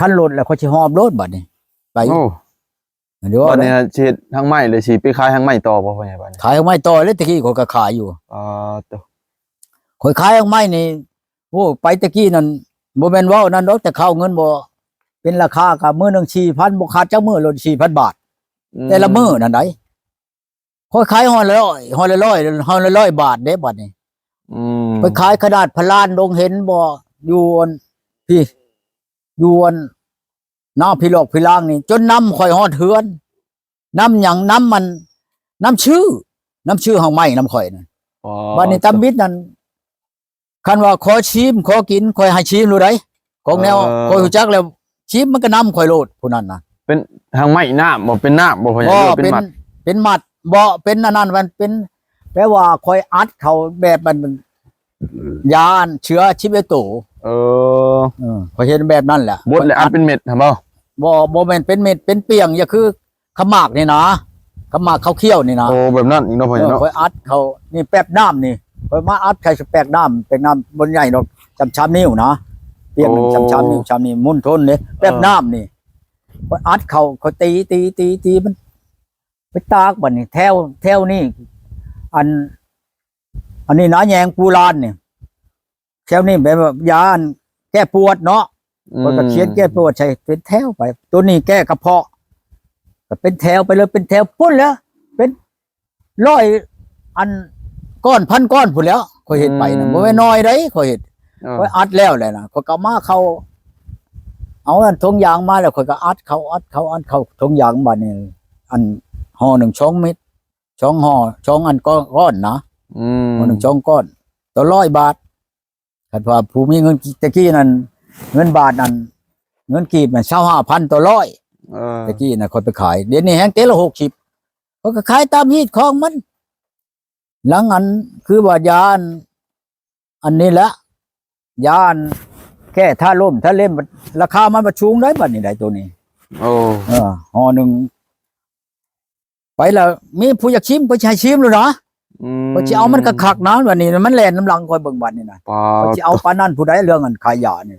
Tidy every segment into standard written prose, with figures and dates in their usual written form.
คันรถแล้วเขาสิหอบรถบัดนี้ไปโอ้เดี๋ยวบัดนี้สิทางไม้เลยสิไปขายทางไม้ต่อบ่พ่อใหญ่บัดนี้ขายเอาไม้ต่อเลยตะกี้เขาก็ขายอยู่ตัวข่อยขายเอาไม้นี่โอ้ไปตะกี้นั่นบ่แม่นเว้านั่นดอกแต่เข้าเงินบ่เป็นราคาก็มื้อนึง 4,000 บ่ขาดจักมื้อลด 4,000 บาทแต่ละมื้อนั่นไดข่อยขายห่อละ100ห่อละ100บาทเด้บัดนี้ไปขายกระดาษพลานดงเห็นบ่อยู่พี่อยู่น้าพี่หลอกพี่ล่างนี่จนน้ำข่อยฮอดเฮือนน้ำหยังน้ำมันน้ำชื่อเฮาไม้น้ำข่อยนั่นบัดนี้ตำบิดนั่นคันว่าขอชิมขอกินข่อยให้ชิมรู้ได้ของแนวข่อยรู้จักแล้วชิมมันก็น้ำข่อยโลดผู้นั้นน่ะเป็นทางไม้น้ำบ่เป็นน้ำบ่พ่อใหญ่เป็นหมัดบ่เป็นอันนั้นมันเป็นแปลว่าข่อยอัดเขาแบบมันยานเชื้อชีวิตโตข่อยเห็นแบบนั้นแหละบดแล้วอัดเป็นเม็ดครับบ่แม่นเป็นเม็ดเป็นเปียงอย่าคือขมากนี่นะขมากเขาเคี่ยวนี่นะโอ้แบบนั้นอีกเนาะพ่อใหญ่เนาะข่อยอัดเขานี่แป๊บน้ำนี่ข่อยมาอัดใส่แป๊บน้ำเป็นน้ำบนใหญ่ดอกจำนิ้วนะเปียงจำนิ้วนี่มุนทนนี่แป๊บน้ำนี่ข่อยอัดเขาตีมันไปตากบัดนี่แถวนี่อันนี้นะแยงปูลานนี่แถวนี้แบบยาแก้ปวดเนาะก็เขียนแก้ปวดใช่เป็นแถวไปตัวนี้แก้กระเพาะก็เป็นแถวไปเลยเป็นแถวพุ่นแล้วเป็นร้อยอันก้อนพันก้อนพุ่นแล้วข่อยเห็นไปนะบ่แม่นน้อยเด้ข่อยเห็นข่อยอัดแล้วแหละนะข่อยก็มาเขาเอาอันทงยางมาแล้วข่อยก็อัดเขาทงยางบัดนี้อันห่อ1 2 เม็ด2ห่อ2อันก้อนนะห่อ1 2 ก้อนต่อ100 บาทคันว่าผู้มีเงินตะกี้นั่นเงินบาทนั่นเงินกีบมัน25,000ต่อ100ตะกี้น่ะคนไปขายเดี๋ยวนี้แฮงเตละ60เขาก็ขายตามฮีตของมันหลังอันคือว่ายานอันนี้แหละยานแค่ถ้าล่มถ้าเล่มราคามันบ่สูงได้บัดนี้ได้ตัวนี้ห่อหนึ่งไปแล้วมีผู้อยากชิมก็ใช้ชิมเลยนะก็จะเอามันกระคักนะวันนี้มันแล่นน้ำลังคอยเบิ่งบัดนี่นะก็จะเอาปานนั้นผู้ใดเรื่องอันขายยานี่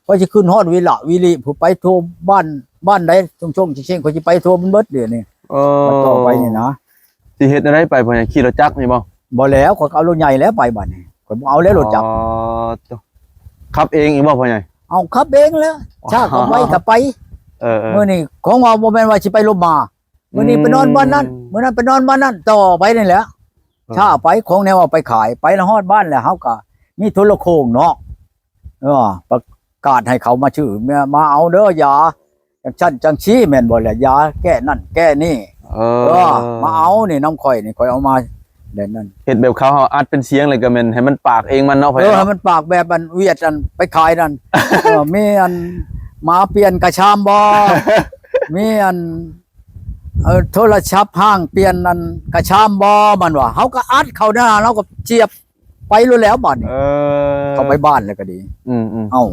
ก็จะขึ้นฮอดวิริผู้ไปทั่วบ้านใดช่วงเช่งก็จะไปทั่วมันเบิดเดี๋ยวนี้ต่อไปนี่นะสิเฮ็ดอะไรไปพ่อใหญ่ขี่รถจักรนี่บ่แล้วก็เอารถใหญ่แล้วไปบัดนี้ก็เอาแล้วรถจักรขับเองอีกบ่พ่อใหญ่เอาขับเองแล้วชาก็ไปก็ไปมื้อนี้ของว่าบ่แม่นว่าสิไปลบมามื้อนี้ไปนอนบ้านนั้นมื้อนั้นไปนอนบ้านนั้นต่อไปนี่แหละถ้าไปของแนวเอาไปขายไปแล้วฮอดบ้านแล้วเฮาก็มีโทรโคงเนาะประกาศให้เขามาชื่อมาเอาเด้อยาจังชี้แม่นบ่แหละยาแก้นั่นแก้นี่มาเอานี่น้ำข่อยนี่ข่อยเอามาเด่นนั่นเฮ็ดแบบเขาอัดเป็นเสียงเลยก็แม่นให้มันปากเองมันเนาะพ่อให้มันปากแบบมันเวียดอันไปขายนั่นมีอันมาเปลี่ยนกระชามบ่มีอันโทรศัพท์ห้างเปลี่ยนนั่นกระชามบ่มันว่าเฮาก็อัดเข้าหน้าเราก็เจียบไปรู้แล้วบัดนี้เข้าไปบ้านแล้วก็ดีเอ้า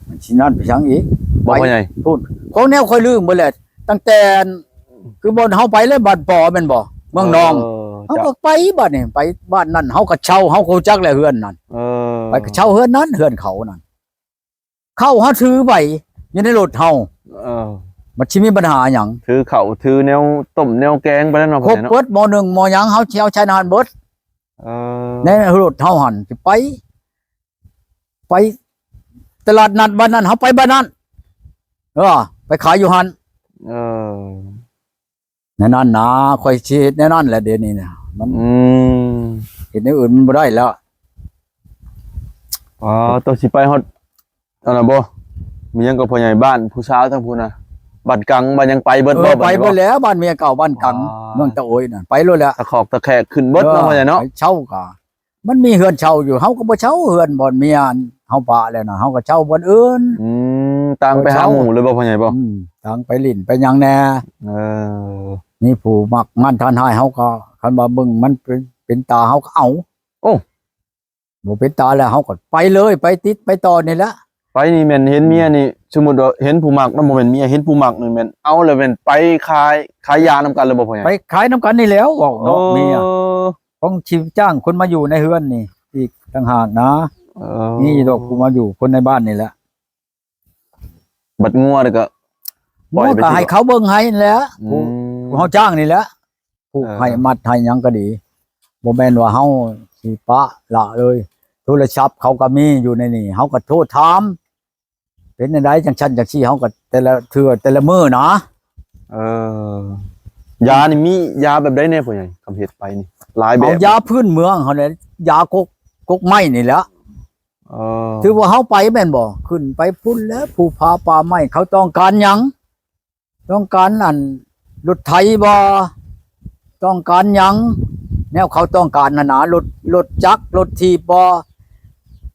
มันสินั่นไปจังอีกบ่พ่อใหญ่พูดของแนวค่อยลืมบ่แหละตั้งแต่คือบ่เฮาไปเลยบ้านปอแม่นบ่เมืองนองเฮาก็ไปบัดนี้ไปบ้านนั้นเฮาก็เช่าเฮาก็จักแล้วเฮือนนั่นไปก็เช่าเฮือนนั้นเฮือนเขานั่นเข้าเฮาถือไปอยู่ในรถเฮามันสิมีปัญหาหยังถือเขาถือแนวต้มแนวแกงไปแล้วเนาะครบเบิดม.1 ม.หยังเฮาสิเอาใช้นานเบิดในรถเฮาหั่นสิไปตลาดนัดบ้านนั้นเฮาไปบ้านนั้นไปขายอยู่หั่นในนั้นนะค่อยสิเฮ็ดในนั้นแหละเดี๋ยวนี้น่ะมันเฮ็ดในอื่นมันบ่ได้แล้วตัวสิไปฮอดอันน่ะบ่มีหยังก็พ่อใหญ่บ้านผู้สาวทั้งผู้น่ะบ้านกังบ้านยังไปเบิดบ่ไปเบิดแล้วบ้านเมียเก่าบ้านกังเมืองตะโอยนั่นไปเลยแล้วตะขอกตะแขกขึ้นเบิดเนาะพ่อใหญ่เนาะเช่าก็มันมีเฮือนเช่าอยู่เฮาก็บ่เช่าเฮือนบ่อนเมียเฮาปะแล้วน่ะเฮาก็เช่าบ่อนอื่นต่างไปหาหมู่เลยบ่พ่อใหญ่บ่ต่างไปลิ้นไปหยังแน่นี่ผู้มักงานทานให้เฮาก็คันว่าเบิ่งมันเป็นตาเฮาก็เอาบ่เป็นตาแล้วเฮาก็ไปเลยไปติดไปต่อนี่แหละไปนี่แม่นเห็นเมียนี่สมมุติว่าเห็นผู้มักนำบ่แม่นเมียเห็นผู้มักนี่แม่นเอาแล้วแม่นไปขายยานำกันเลยบ่พ่อใหญ่ไปขายนำกันนี่แล้วบอกเนาะเมียของชีพจ้างคนมาอยู่ในเฮือนนี่อีกต่างหากนะนี่ดอกกูมาอยู่คนในบ้านนี่แหละ บัดงัวแล้วก็ปล่อย มัน ไป ก็ สิ ให้เขาเบิ่งให้แหล้ว อืม ผู้เฮาจ้างนี่แหละผู้ เออ ให้มัดให้หยังก็ดีบ่แม่นว่าเฮาสิปะละเลยโทรศัพท์เขาก็มีอยู่ในนี่เฮาก็โทรถามเป็นจังไดจังซั่นจังซี่เฮาก็แต่ละเทื่อแต่ละมื้อนะ เออยานี่มียาแบบใดแน่พ่อใหญ่คำเฮ็ดไปนี่หลายแบ เอา บ ยาพื้นเมืองเขาเนี่ยยากกไม้นี่แหละ เออ ถือว่าเขาไปแม่นบ่ขึ้นไปพุ่นแล้วผู้พาป่าไม้เขาต้องการหยังต้องการอันรถไถบ่ต้องการหยังแนวเขาต้องการหนารถจักรรถถีบบ่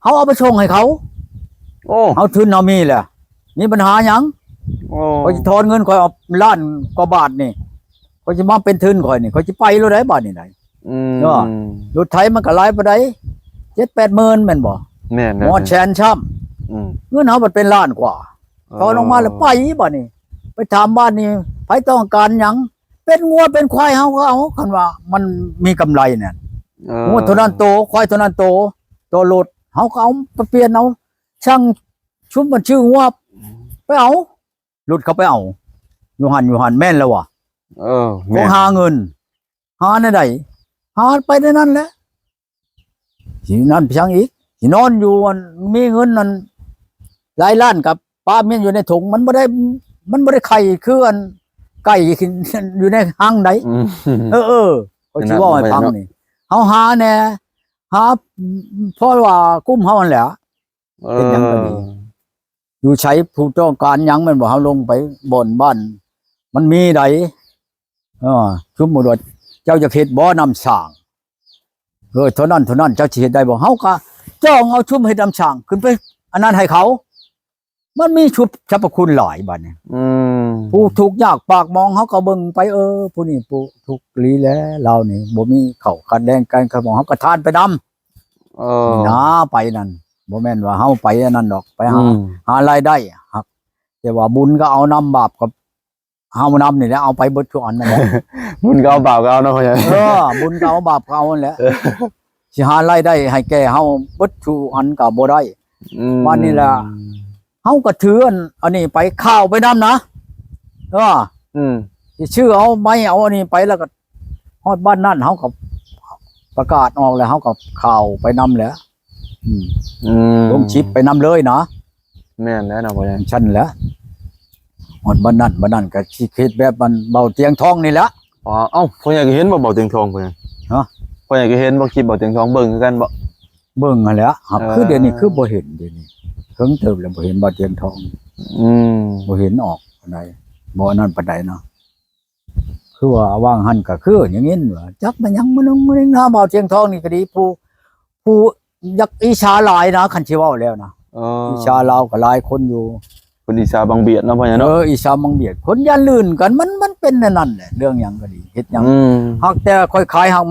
เขาเอาไปส่งให้เขา โอ้ เอาทุนเอามีแหละมีปัญหาหยัง โอ้ เขาจะทอนเงินข่อยเอาล้านกว่าบาทนี่เขาจะมาเป็นทุนข่อยนี่เขาจะไปรถได้บาทนี่ไหน อืม เนาะ รถไถมันก็หลายปานใด 7-8 หมื่นแม่นบ่ แม่น หมอแชนช้ำ อืม เงินเขามันเป็นล้านกว่าตอนลงมาแล้วไปบ่นี่ไปถามบ้านนี่ไผต้องการหยังเป็นงัวเป็นควายเฮาก็เอาคันว่ามันมีกำไรเนี่ย เออ งัวเท่านั้นโตควายเท่านั้นโตตัวรถเฮาก็เอาไปเปลี่ยนเอาช่างชุบมันชื่องัวไปเอารถเขาไปเอาอยู่หันแม่นแล้วว่ะ เออ ข แม่ อง น หาเงินหาในใดหาไปในนั้นแหละสินั่นไปช่างอีกสินอนอยู่มันมีเงินนั่นหลายล้านกับปลาเมียนอยู่ในถุงมันบ่ได้ไข่คืออันไก่อยู่ในห้างใด อืม เออก็สิเว่าให้ฟังนี่เฮาหาแน่หาเพราะว่ากุ้มเฮานั่นแหละ เป็นหยังก็ดี อยู่ใช้ผู้ต้องการหยังแม่นบ่เฮาลงไปบ่อนบ้าน มันมีใดชุมมุติว่าเจ้าจะเฮ็ดบ่อน้ำช้างเท่านั้นเจ้าสิเฮ็ดได้บ่เฮาก็จ้องเอาชุมเฮ็ดน้ำช้างขึ้นไปอันนั้นให้เขา มันมีชุบสรรพคุณหลายบัดนี้ อืม ผู้ถูกข์ยากปากมองเขาก็เบิ่งไปผู้นี้ผู้ทุกข์ลีแลเรานี่บ่มีเข้าวขัดแดงกันเขาบอกเฮาก็ทานไปนำ เออ นะไปนั่นบ่แม่นว่าเฮาไปอันนั้นดอกไปหา อืม หารายได้ครับแต่ว่าบุญก็เอานำบาปกับเฮานำนี่แหละเอาไปเบิดทุกอันนั่นแหละ บุญก็เอาบาปก็เอาเนาะพ่อใหญ่ บุญก็เอาบาปก็เอานั่นแหละสิหารายได้ให้แก่เฮาเบิดทุกอันก็บ่ได้ อืม วันนี้ล่ะ เฮาก็ถืออันนี้ไปข้าวไปนำนะเออ อืม ที่ชื่อเอาไม่เอาอันนี้ไปแล้วก็ฮอดบ้านนั่นเขาก็ประกาศออกแล้วเขาก็ข่าวไปนำแหล้ว อืม ลงชิปไปนำเลยนะ แม่นแล้วเนาะพ่อใหญ่ ชั้นแหล้วฮอดบ้านนั่นก็สิคิดแบบมันเบาเตียงทองนี่แหละ อ๋อเอ้าพ่อใหญ่ก็เห็นบ่เบาเตียงทองพ่อใหญ่ ฮะ พ่อใหญ่ก็เห็นบ่คลิปเบาเตียงทองเบิ่งคือกันบ่ เบิ่งหั่นแหล้วครับ เออ คือเดี๋ยวนี้คือบ่เห็นเดี๋ยวนี้เพิ่งเติบแล้วบ่เห็นเบาเตียงทอง อืม บ่เห็นออกปานใดบ่อันนั้นปานใดเนาะคือว่าว่างหันก็คืออย่างงี้ว่าจักมันยังมันนึงนะเบาเตียงทองนี่ก็ดีผู้อยากอิจฉาหลายนะคันสิเว้าแล้วนะ เออ อิชาลาวก็หลายคนอยู่ คนอีสานบางเบียดเนาะพ่อใหญ่เนาะ อิชามังเบียดคนยันลื่นกันมันเป็นนั่นแหละเรื่องหยังก็ดีเฮ็ดหยัง อืม หากแต่ค่อยขายหาก